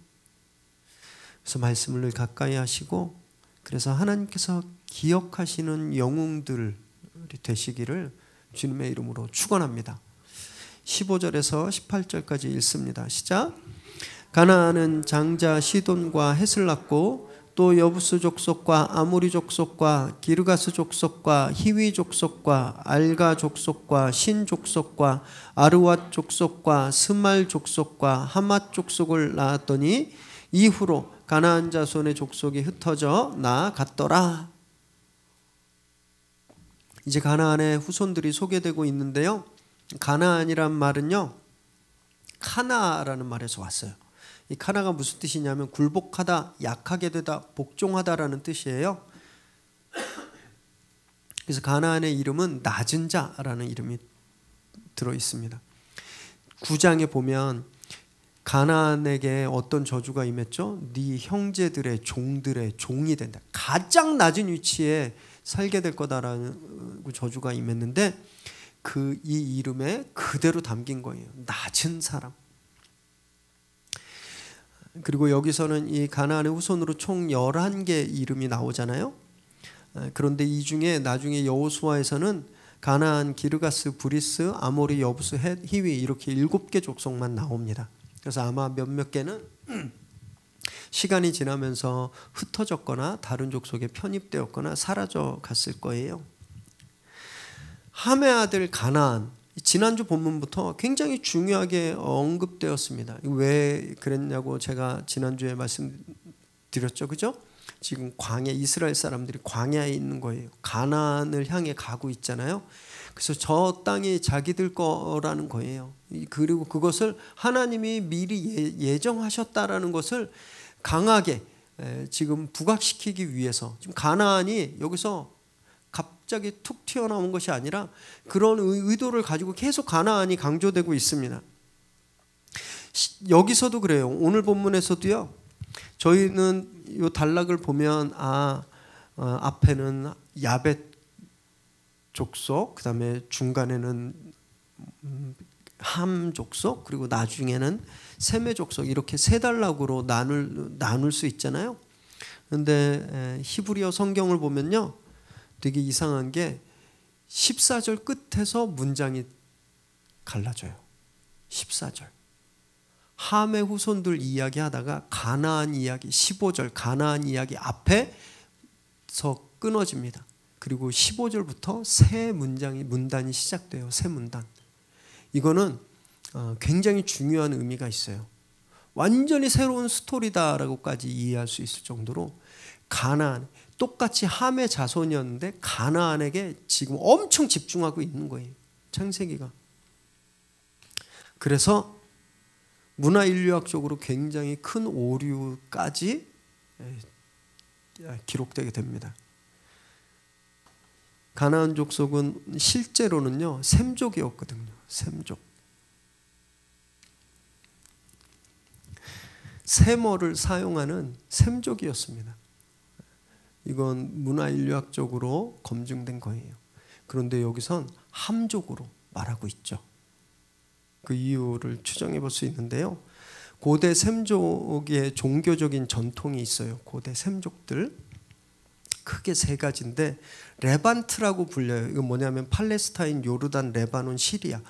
그래서 말씀을 늘 가까이 하시고, 그래서 하나님께서 기억하시는 영웅들이 되시기를 주님의 이름으로 축원합니다. 15절에서 18절까지 읽습니다. 시작. 가나안은 장자 시돈과 헷을 낳고 또 여부스 족속과 아모리 족속과 기르가스 족속과 히위 족속과 알가 족속과 신 족속과 아르왓 족속과 스말 족속과 하맛 족속을 낳았더니 이후로 가나안 자손의 족속이 흩어져 나아갔더라. 이제 가나안의 후손들이 소개되고 있는데요, 가나안이란 말은요, 카나라는 말에서 왔어요. 이 카나가 무슨 뜻이냐면 굴복하다, 약하게 되다, 복종하다라는 뜻이에요. 그래서 가나안의 이름은 낮은 자라는 이름이 들어 있습니다. 9장에 보면 가나안에게 어떤 저주가 임했죠? 네 형제들의 종들의 종이 된다. 가장 낮은 위치에 살게 될 거다라는 저주가 임했는데 이 이름에 그대로 담긴 거예요. 낮은 사람. 그리고 여기서는 이 가나안의 후손으로 총 11개 이름이 나오잖아요. 그런데 이 중에 나중에 여호수아에서는 가나안, 기르가스, 브리스, 아모리, 여부스, 헷, 히위 이렇게 7개 족속만 나옵니다. 그래서 아마 몇몇 개는 시간이 지나면서 흩어졌거나 다른 족속에 편입되었거나 사라져 갔을 거예요. 함의 아들 가나안, 지난주 본문부터 굉장히 중요하게 언급되었습니다. 왜 그랬냐고 제가 지난주에 말씀드렸죠. 그죠? 지금 광야, 이스라엘 사람들이 광야에 있는 거예요. 가나안을 향해 가고 있잖아요. 그래서 저 땅이 자기들 거라는 거예요. 그리고 그것을 하나님이 미리 예정하셨다라는 것을 강하게 지금 부각시키기 위해서 지금 가나안이 여기서 갑자기 툭 튀어나온 것이 아니라 그런 의도를 가지고 계속 가나안이 강조되고 있습니다. 여기서도 그래요. 오늘 본문에서도요. 저희는 이 단락을 보면 앞에는 야벳 족속, 그 다음에 중간에는 함 족속, 그리고 나중에는 셈의 족속 이렇게 세 단락으로 나눌 수 있잖아요. 그런데 히브리어 성경을 보면요. 되게 이상한 게 14절 끝에서 문장이 갈라져요. 14절. 함의 후손들 이야기하다가 가나안 이야기 15절 가나안 이야기 앞에서 끊어집니다. 그리고 15절부터 새 문단이 시작돼요. 새 문단. 이거는 굉장히 중요한 의미가 있어요. 완전히 새로운 스토리다라고까지 이해할 수 있을 정도로 가나안 똑같이 함의 자손이었는데 가나안에게 지금 엄청 집중하고 있는 거예요. 창세기가. 그래서 문화인류학적으로 굉장히 큰 오류까지 기록되게 됩니다. 가나안 족속은 실제로는요 셈족이었거든요. 셈족. 셈어를 사용하는 셈족이었습니다. 이건 문화인류학적으로 검증된 거예요. 그런데 여기선 함족으로 말하고 있죠. 그 이유를 추정해 볼 수 있는데요. 고대 셈족의 종교적인 전통이 있어요. 고대 셈족들 크게 세 가지인데 레반트라고 불려요. 이건 뭐냐면 팔레스타인, 요르단, 레바논, 시리아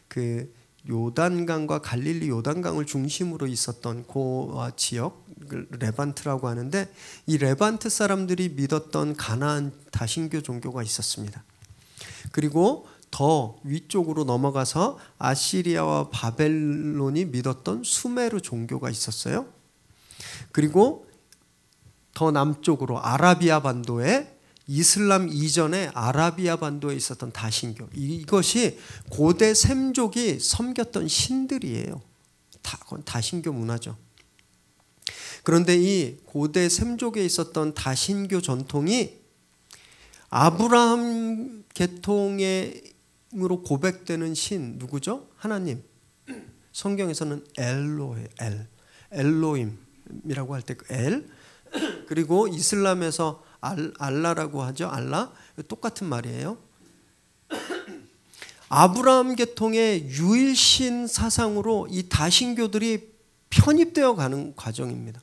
그 요단강과 갈릴리 요단강을 중심으로 있었던 그 지역 레반트라고 하는데 이 레반트 사람들이 믿었던 가나안 다신교 종교가 있었습니다. 그리고 더 위쪽으로 넘어가서 아시리아와 바벨론이 믿었던 수메르 종교가 있었어요. 그리고 더 남쪽으로 아라비아 반도에 이슬람 이전에 아라비아 반도에 있었던 다신교. 이것이 고대 셈족이 섬겼던 신들이에요. 다신교 문화죠. 그런데 이 고대 셈족에 있었던 다신교 전통이 아브라함 계통으로 고백되는 신 누구죠? 하나님. 성경에서는 엘로임이라고 할 때 그 엘. 그리고 이슬람에서 알라라고 하죠. 알라. 똑같은 말이에요. 아브라함 계통의 유일신 사상으로 이 다신교들이 편입되어 가는 과정입니다.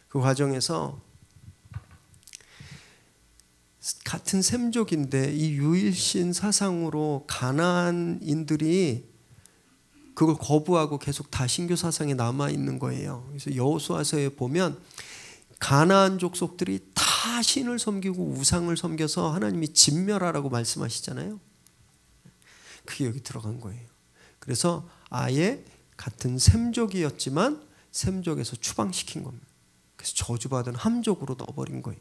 그 과정에서 같은 셈족인데 이 유일신 사상으로 가나안인들이 그걸 거부하고 계속 다신교 사상에 남아 있는 거예요. 그래서 여호수아서에 보면 가나안 족속들이 다 신을 섬기고 우상을 섬겨서 하나님이 진멸하라고 말씀하시잖아요. 그게 여기 들어간 거예요. 그래서 아예 같은 셈족이었지만 셈족에서 추방시킨 겁니다. 그래서 저주받은 함족으로 넣어버린 거예요.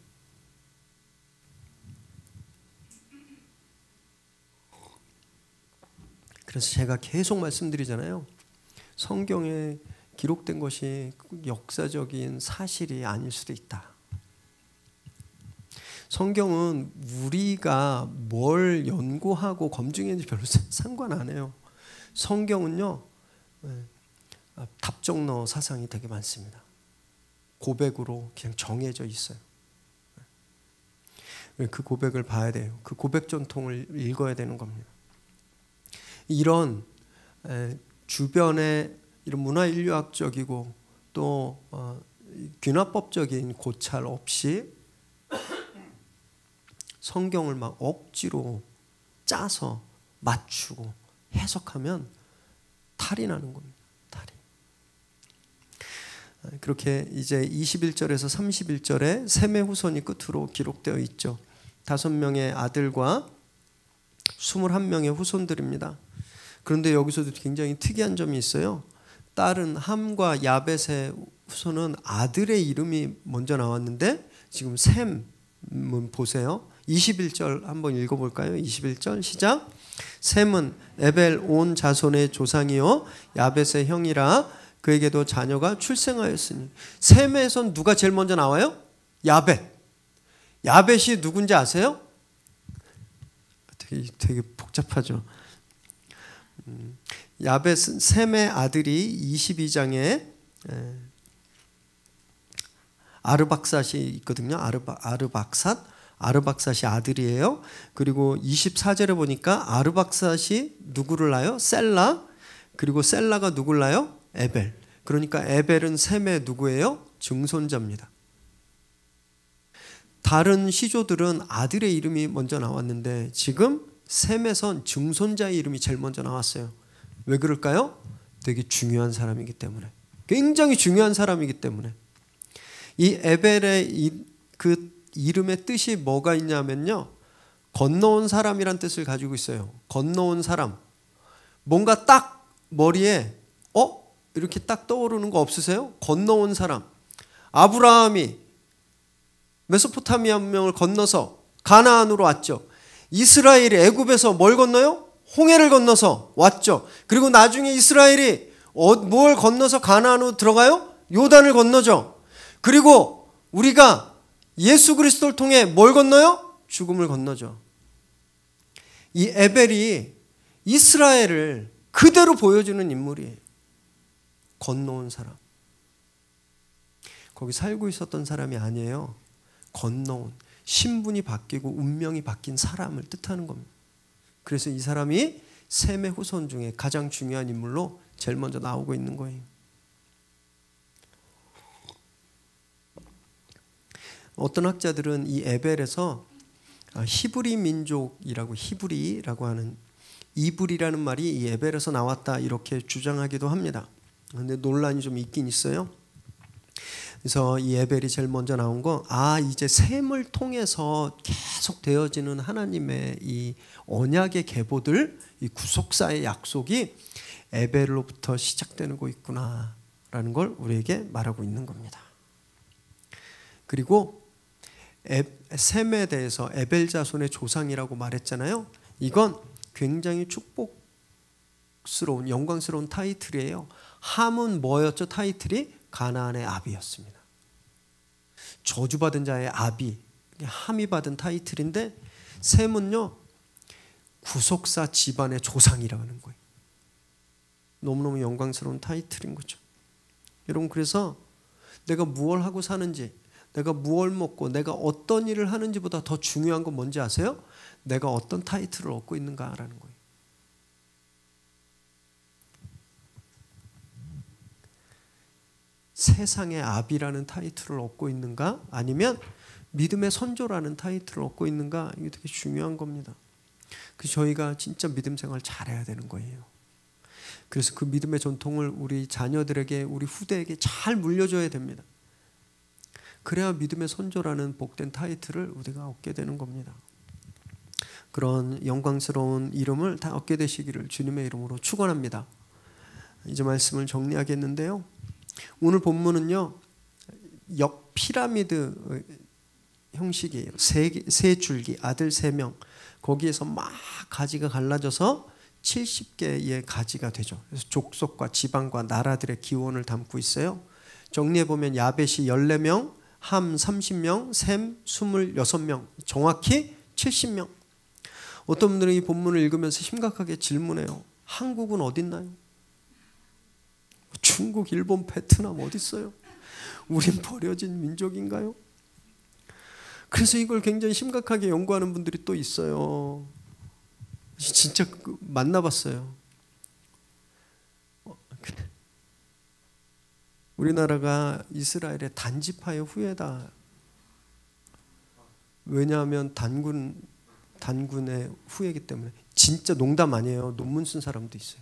그래서 제가 계속 말씀드리잖아요. 성경에 기록된 것이 역사적인 사실이 아닐 수도 있다. 성경은 우리가 뭘 연구하고 검증했는지 별로 상관 안 해요. 성경은요 답정너 사상이 되게 많습니다. 고백으로 그냥 정해져 있어요. 그 고백을 봐야 돼요. 그 고백 전통을 읽어야 되는 겁니다. 이런 주변의 이런 문화인류학적이고 또 균화법적인 고찰 없이 성경을 막 억지로 짜서 맞추고 해석하면 탈이 나는 겁니다. 탈이. 그렇게 이제 21절에서 31절에 셈의 후손이 끝으로 기록되어 있죠. 5명의 아들과 21명의 후손들입니다. 그런데 여기서도 굉장히 특이한 점이 있어요. 딸은 함과 야벳의 후손은 아들의 이름이 먼저 나왔는데 지금 셈은 보세요. 21절 한번 읽어볼까요? 21절 시작. 셈은 에벨 온 자손의 조상이요 야벳의 형이라 그에게도 자녀가 출생하였으니. 셈에선 누가 제일 먼저 나와요? 야벳. 야벳이 누군지 아세요? 되게 복잡하죠. 야벳 셈의 아들이 22장에 아르박삿이 있거든요. 아르박삿이 아들이에요. 그리고 24절에 보니까 아르박삿이 누구를 낳아요? 셀라. 그리고 셀라가 누구를 낳아요? 에벨. 그러니까 에벨은 셈의 누구예요? 증손자입니다. 다른 시조들은 아들의 이름이 먼저 나왔는데 지금 셈에선 증손자의 이름이 제일 먼저 나왔어요. 왜 그럴까요? 되게 중요한 사람이기 때문에. 굉장히 중요한 사람이기 때문에. 이 에벨의 그 이름의 뜻이 뭐가 있냐면요. 건너온 사람이란 뜻을 가지고 있어요. 건너온 사람. 뭔가 딱 머리에 이렇게 딱 떠오르는 거 없으세요? 건너온 사람. 아브라함이 메소포타미아 문명을 건너서 가나안으로 왔죠. 이스라엘이 애굽에서 뭘 건너요? 홍해를 건너서 왔죠. 그리고 나중에 이스라엘이 뭘 건너서 가나안으로 들어가요? 요단을 건너죠. 그리고 우리가 예수 그리스도를 통해 뭘 건너요? 죽음을 건너죠. 이 에벨이 이스라엘을 그대로 보여주는 인물이에요. 건너온 사람. 거기 살고 있었던 사람이 아니에요. 건너온, 신분이 바뀌고 운명이 바뀐 사람을 뜻하는 겁니다. 그래서 이 사람이 셈의 후손 중에 가장 중요한 인물로 제일 먼저 나오고 있는 거예요. 어떤 학자들은 이 에벨에서 히브리 민족이라고 히브리라고 하는 이불이라는 말이 이 에벨에서 나왔다 이렇게 주장하기도 합니다. 그런데 논란이 좀 있긴 있어요. 그래서 이 에벨이 제일 먼저 나온 거, 이제 셈을 통해서 계속 되어지는 하나님의 이 언약의 계보들, 이 구속사의 약속이 에벨로부터 시작되는 거 있구나라는 걸 우리에게 말하고 있는 겁니다. 그리고 셈에 대해서 에벨 자손의 조상이라고 말했잖아요. 이건 굉장히 축복스러운 영광스러운 타이틀이에요. 함은 뭐였죠? 타이틀이 가나안의 아비였습니다. 저주받은 자의 아비, 함이 받은 타이틀인데 셈은요 구속사 집안의 조상이라는 거예요. 너무너무 영광스러운 타이틀인 거죠. 여러분, 그래서 내가 무엇을 하고 사는지, 내가 무엇을 먹고 내가 어떤 일을 하는지보다 더 중요한 건 뭔지 아세요? 내가 어떤 타이틀을 얻고 있는가라는 거예요. 세상의 아비라는 타이틀을 얻고 있는가? 아니면 믿음의 선조라는 타이틀을 얻고 있는가? 이게 되게 중요한 겁니다. 그래서 저희가 진짜 믿음 생활 잘해야 되는 거예요. 그래서 그 믿음의 전통을 우리 자녀들에게, 우리 후대에게 잘 물려줘야 됩니다. 그래야 믿음의 선조라는 복된 타이틀을 우리가 얻게 되는 겁니다. 그런 영광스러운 이름을 다 얻게 되시기를 주님의 이름으로 축원합니다. 이제 말씀을 정리하겠는데요. 오늘 본문은요, 역피라미드 형식이에요. 세 줄기, 아들 3명. 거기에서 막 가지가 갈라져서 70개의 가지가 되죠. 그래서 족속과 지방과 나라들의 기원을 담고 있어요. 정리해보면 야벳이 14명, 함 30명, 셈 26명, 정확히 70명. 어떤 분들은 이 본문을 읽으면서 심각하게 질문해요. 한국은 어딨나요? 중국, 일본, 베트남 어디 있어요? 우린 버려진 민족인가요? 그래서 이걸 굉장히 심각하게 연구하는 분들이 또 있어요. 진짜 만나봤어요. 우리나라가 이스라엘의 단지파의 후예다. 왜냐하면 단군의 후예이기 때문에. 진짜 농담 아니에요. 논문 쓴 사람도 있어요.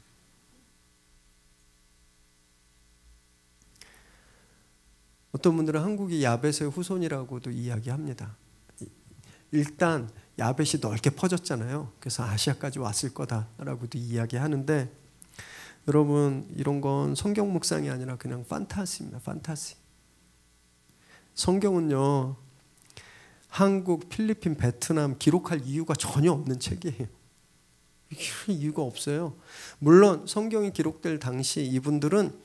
어떤 분들은 한국이 야벳의 후손이라고도 이야기합니다. 일단 야벳이 넓게 퍼졌잖아요. 그래서 아시아까지 왔을 거다라고도 이야기하는데, 여러분 이런 건 성경 묵상이 아니라 그냥 판타지입니다. 판타지. 성경은요, 한국, 필리핀, 베트남 기록할 이유가 전혀 없는 책이에요. 이유가 없어요. 물론 성경이 기록될 당시 이분들은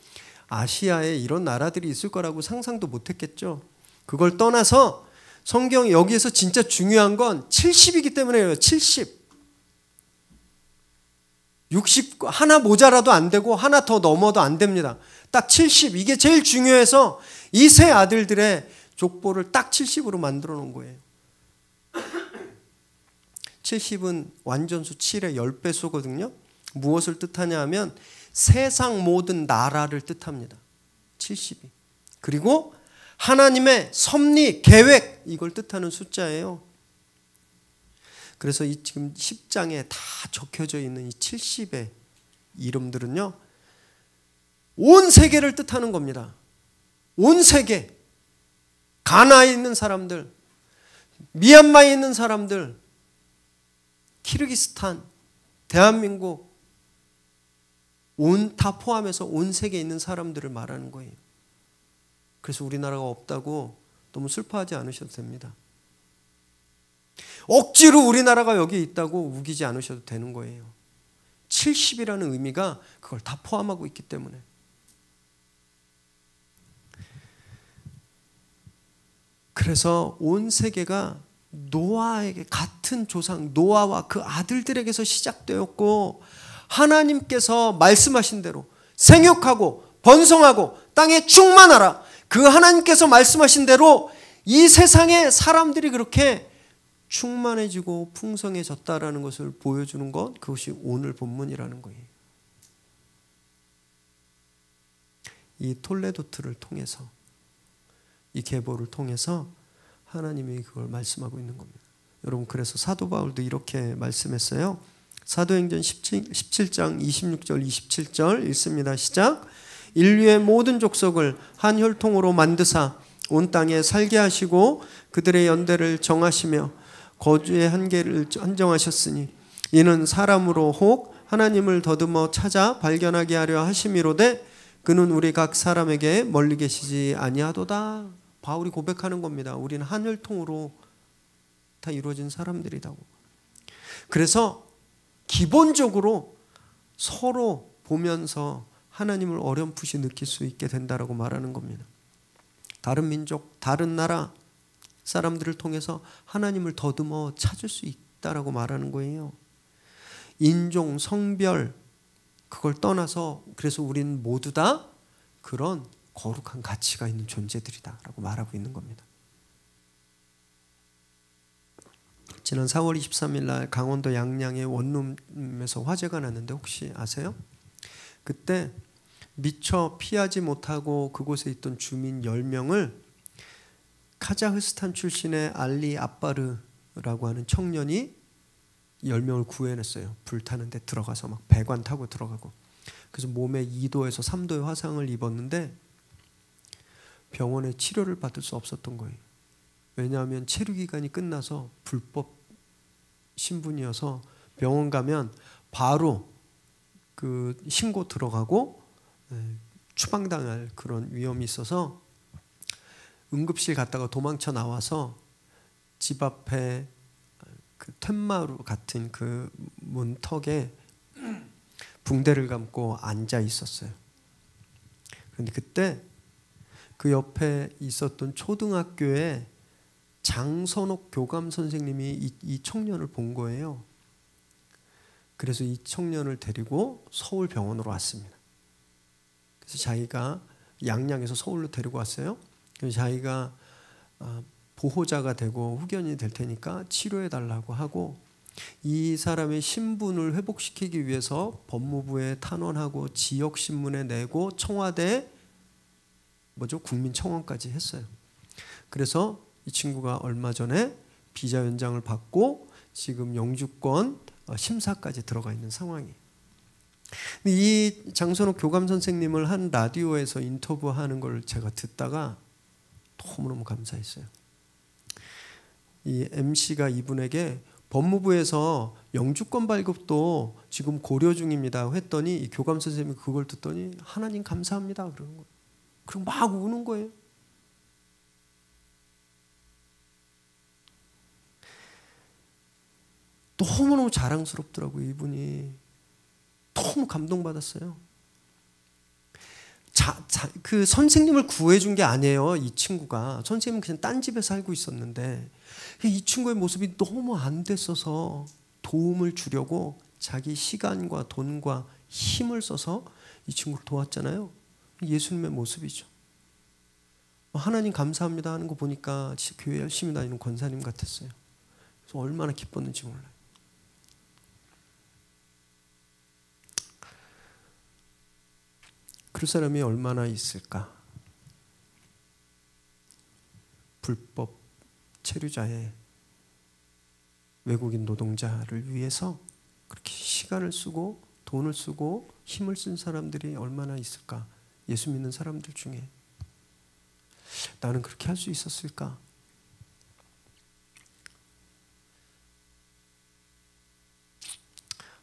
아시아에 이런 나라들이 있을 거라고 상상도 못했겠죠. 그걸 떠나서 성경이 여기에서 진짜 중요한 건 70이기 때문에요. 70. 60 하나 모자라도 안 되고 하나 더 넘어도 안 됩니다. 딱 70. 이게 제일 중요해서 이 세 아들들의 족보를 딱 70으로 만들어 놓은 거예요. 70은 완전수 7의 10배수거든요. 무엇을 뜻하냐 하면 세상 모든 나라를 뜻합니다. 70이. 그리고 하나님의 섭리, 계획, 이걸 뜻하는 숫자예요. 그래서 이 지금 10장에 다 적혀져 있는 이 70의 이름들은요, 온 세계를 뜻하는 겁니다. 온 세계. 가나에 있는 사람들, 미얀마에 있는 사람들, 키르기스탄, 대한민국, 다 포함해서 온 세계에 있는 사람들을 말하는 거예요. 그래서 우리나라가 없다고 너무 슬퍼하지 않으셔도 됩니다. 억지로 우리나라가 여기 있다고 우기지 않으셔도 되는 거예요. 70이라는 의미가 그걸 다 포함하고 있기 때문에. 그래서 온 세계가 노아에게, 같은 조상 노아와 그 아들들에게서 시작되었고, 하나님께서 말씀하신 대로 생육하고 번성하고 땅에 충만하라, 그 하나님께서 말씀하신 대로 이 세상에 사람들이 그렇게 충만해지고 풍성해졌다라는 것을 보여주는 것, 그것이 오늘 본문이라는 거예요. 이 톨레도트를 통해서, 이 계보를 통해서 하나님이 그걸 말씀하고 있는 겁니다. 여러분, 그래서 사도 바울도 이렇게 말씀했어요. 사도행전 17장 26절 27절 읽습니다. 시작. 인류의 모든 족속을 한 혈통으로 만드사 온 땅에 살게 하시고 그들의 연대를 정하시며 거주의 한계를 한정하셨으니 이는 사람으로 혹 하나님을 더듬어 찾아 발견하게 하려 하심이로되 그는 우리 각 사람에게 멀리 계시지 아니하도다. 바울이 고백하는 겁니다. 우리는 한 혈통으로 다 이루어진 사람들이라고. 그래서 기본적으로 서로 보면서 하나님을 어렴풋이 느낄 수 있게 된다라고 말하는 겁니다. 다른 민족, 다른 나라 사람들을 통해서 하나님을 더듬어 찾을 수 있다라고 말하는 거예요. 인종, 성별 그걸 떠나서 그래서 우리는 모두 다 그런 거룩한 가치가 있는 존재들이다라고 말하고 있는 겁니다. 지난 4월 23일 날 강원도 양양의 원룸에서 화재가 났는데 혹시 아세요? 그때 미처 피하지 못하고 그곳에 있던 주민 10명을 카자흐스탄 출신의 알리 아빠르라고 하는 청년이 10명을 구해냈어요. 불타는 데 들어가서 막 배관 타고 들어가고. 그래서 몸에 2도에서 3도의 화상을 입었는데 병원에 치료를 받을 수 없었던 거예요. 왜냐하면 체류 기간이 끝나서 불법 신분이어서 병원 가면 바로 그 신고 들어가고 추방당할 그런 위험이 있어서 응급실 갔다가 도망쳐 나와서 집 앞에 그 툇마루 같은 그 문턱에 붕대를 감고 앉아 있었어요. 그런데 그때 그 옆에 있었던 초등학교에 장선옥 교감 선생님이 이 청년을 본 거예요. 그래서 이 청년을 데리고 서울병원으로 왔습니다. 그래서 자기가 양양에서 서울로 데리고 왔어요. 그래서 자기가 보호자가 되고 후견이 될 테니까 치료해 달라고 하고, 이 사람의 신분을 회복시키기 위해서 법무부에 탄원하고 지역신문에 내고 청와대 국민청원까지 했어요. 그래서 이 친구가 얼마 전에 비자 연장을 받고 지금 영주권 심사까지 들어가 있는 상황이에요. 이 장선욱 교감 선생님을 한 라디오에서 인터뷰하는 걸 제가 듣다가 너무너무 감사했어요. 이 MC가 이분에게 법무부에서 영주권 발급도 지금 고려 중입니다 했더니, 이 교감 선생님이 그걸 듣더니 하나님 감사합니다 그러는 거예요. 그리고 막 우는 거예요. 너무너무 자랑스럽더라고요. 이분이 너무 감동받았어요. 그 선생님을 구해준 게 아니에요. 이 친구가 선생님은 그냥 딴 집에 살고 있었는데 이 친구의 모습이 너무 안 됐어서 도움을 주려고 자기 시간과 돈과 힘을 써서 이 친구를 도왔잖아요. 예수님의 모습이죠. 하나님 감사합니다 하는 거 보니까 교회 열심히 다니는 권사님 같았어요. 그래서 얼마나 기뻤는지 몰라요. 그럴 사람이 얼마나 있을까? 불법 체류자의 외국인 노동자를 위해서 그렇게 시간을 쓰고 돈을 쓰고 힘을 쓴 사람들이 얼마나 있을까? 예수 믿는 사람들 중에. 나는 그렇게 할 수 있었을까?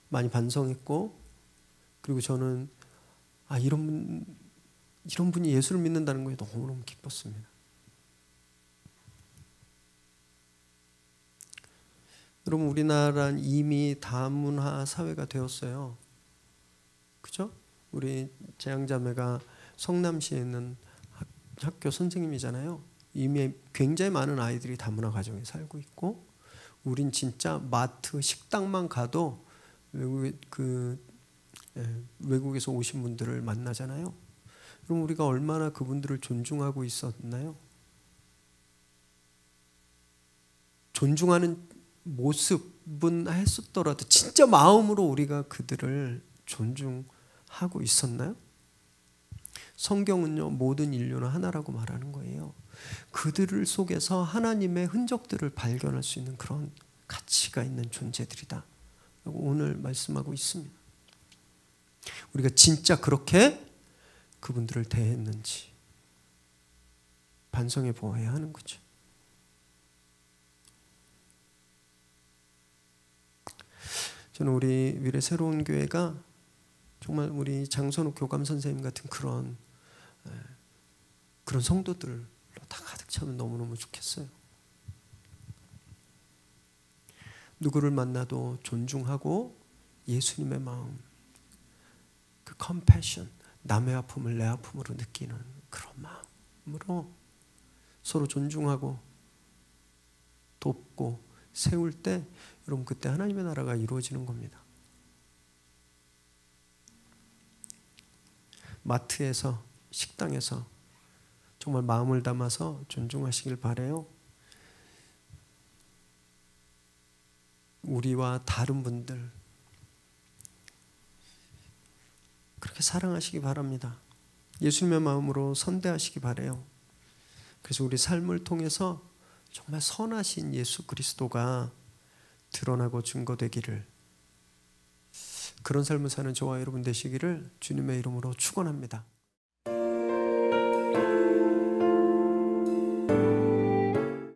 많이 반성했고, 그리고 저는 이런 분이 예수를 믿는다는 거에 너무너무 기뻤습니다. 여러분, 우리나라는 이미 다문화 사회가 되었어요. 그죠? 우리 재앙자매가 성남시에 있는 학교 선생님이잖아요. 이미 굉장히 많은 아이들이 다문화 가정에 살고 있고, 우린 진짜 마트, 식당만 가도 외국에서 오신 분들을 만나잖아요. 그럼 우리가 얼마나 그분들을 존중하고 있었나요? 존중하는 모습은 했었더라도 진짜 마음으로 우리가 그들을 존중하고 있었나요? 성경은요, 모든 인류는 하나라고 말하는 거예요. 그들을 속에서 하나님의 흔적들을 발견할 수 있는 그런 가치가 있는 존재들이다 라고 오늘 말씀하고 있습니다. 우리가 진짜 그렇게 그분들을 대했는지 반성해 보아야 하는 거죠. 저는 우리 미래 새로운 교회가 정말 우리 장선욱 교감 선생님 같은 그런 성도들로 다 가득 차면 너무너무 좋겠어요. 누구를 만나도 존중하고 예수님의 마음, 그 컴패션, 남의 아픔을 내 아픔으로 느끼는 그런 마음으로 서로 존중하고 돕고 세울 때, 여러분, 그때 하나님의 나라가 이루어지는 겁니다. 마트에서, 식당에서 정말 마음을 담아서 존중하시길 바라요. 우리와 다른 분들 그렇게 사랑하시기 바랍니다. 예수님의 마음으로 선대하시기 바라요. 그래서 우리 삶을 통해서 정말 선하신 예수 그리스도가 드러나고 증거되기를, 그런 삶을 사는 저와 여러분 되시기를 주님의 이름으로 축원합니다.